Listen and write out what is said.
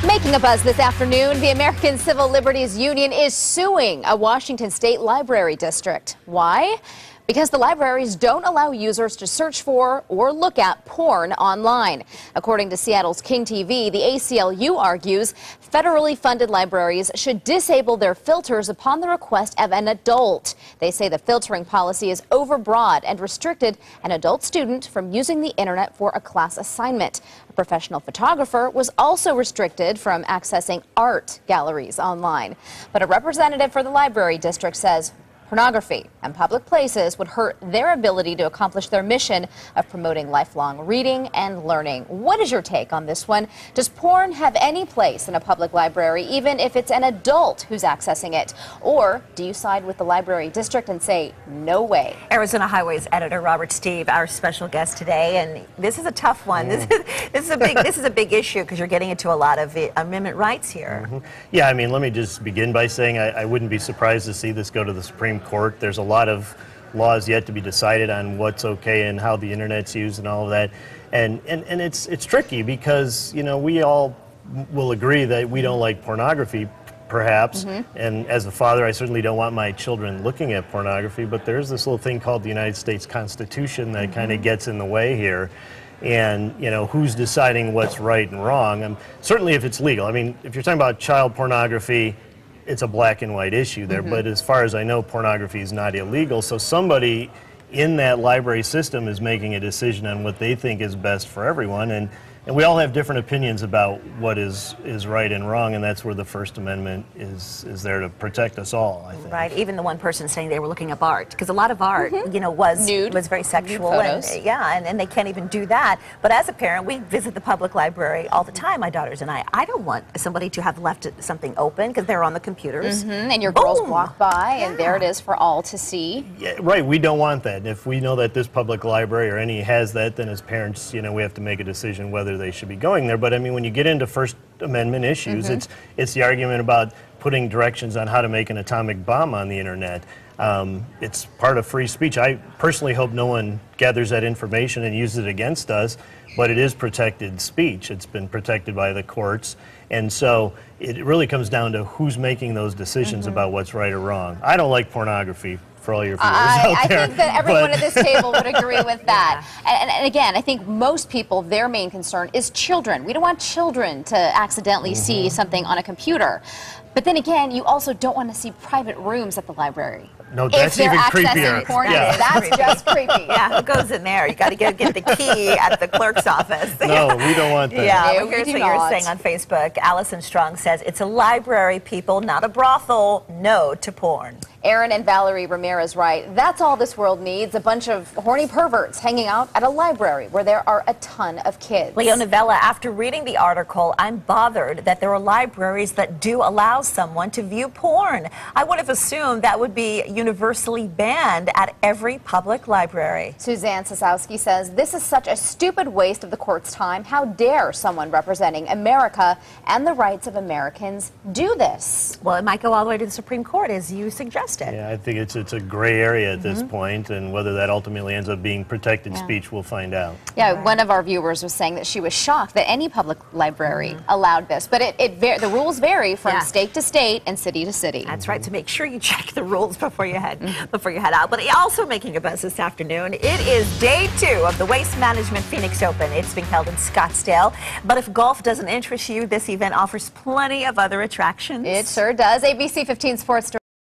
Making a buzz this afternoon, the American Civil Liberties Union is suing a Washington state library district. Why? Because the libraries don't allow users to search for or look at porn online. According to Seattle's King TV, the ACLU argues federally funded libraries should disable their filters upon the request of an adult. They say the filtering policy is overbroad and restricted an adult student from using the internet for a class assignment. A professional photographer was also restricted from accessing art galleries online. But a representative for the library district says pornography and public places would hurt their ability to accomplish their mission of promoting lifelong reading and learning. What is your take on this one? Does porn have any place in a public library, even if it's an adult who's accessing it? Or do you side with the library district and say, no way? Arizona Highways editor Robert Steve, our special guest today, and this is a tough one. This is a big issue because you're getting into a lot of amendment rights here. Yeah, I mean, let me just begin by saying I wouldn't be surprised to see this go to the Supreme Court. There's a lot of laws yet to be decided on what's okay and how the internet's used and all of that. And it's tricky because, you know, we all will agree that we don't like pornography, perhaps. And as a father, I certainly don't want my children looking at pornography, but there's this little thing called the United States Constitution that kind of gets in the way here. And, you know, who's deciding what's right and wrong? And certainly if it's legal. I mean, if you're talking about child pornography, it's a black and white issue there, but as far as I know, pornography is not illegal, so somebody in that library system is making a decision on what they think is best for everyone, and we all have different opinions about what is right and wrong, and that's where the First Amendment is there to protect us all, I think. Right, even the one person saying they were looking up art, because a lot of art, you know, was very sexual, and they can't even do that. But as a parent, we visit the public library all the time, my daughters and I. I don't want somebody to have left something open because they're on the computers. And your girls walk by, and there it is for all to see. Yeah, right, we don't want that. And if we know that this public library or any has that, then as parents, you know, we have to make a decision whether they should be going there. But I mean, when you get into First Amendment issues, it's the argument about putting directions on how to make an atomic bomb on the internet. It's part of free speech. I personally hope no one gathers that information and uses it against us, but it is protected speech. It's been protected by the courts, and so it really comes down to who's making those decisions about what's right or wrong. I don't like pornography, for all your viewers out there. I think that everyone at this table would agree with that. And again, I think most people, their main concern is children. We don't want children to accidentally see something on a computer. But then again, you also don't want to see private rooms at the library. No, that's even creepier. Porn, that's just creepy. Yeah, who goes in there? You got to get the key at the clerk's office. No, we don't want that. Yeah, no, here's what you're saying on Facebook. Allison Strong says, it's a library, people, not a brothel. No to porn. Aaron and Valerie Ramirez write, that's all this world needs, a bunch of horny perverts hanging out at a library where there are a ton of kids. Leo Novella, after reading the article, I'm bothered that there are libraries that do allow someone to view porn. I would have assumed that would be universally banned at every public library. Suzanne Sosowski says, this is such a stupid waste of the court's time. How dare someone representing America and the rights of Americans do this? Well, it might go all the way to the Supreme Court, as you suggested. Yeah, I think it's a gray area at this point, and whether that ultimately ends up being protected speech, we'll find out. Yeah, one of our viewers was saying that she was shocked that any public library allowed this, but the rules vary from state to state and city to city. That's right, so make sure you check the rules before you head out. But also making a buzz this afternoon, it is day 2 of the Waste Management Phoenix Open. It's being held in Scottsdale, but if golf doesn't interest you, this event offers plenty of other attractions. It sure does. ABC 15 Sports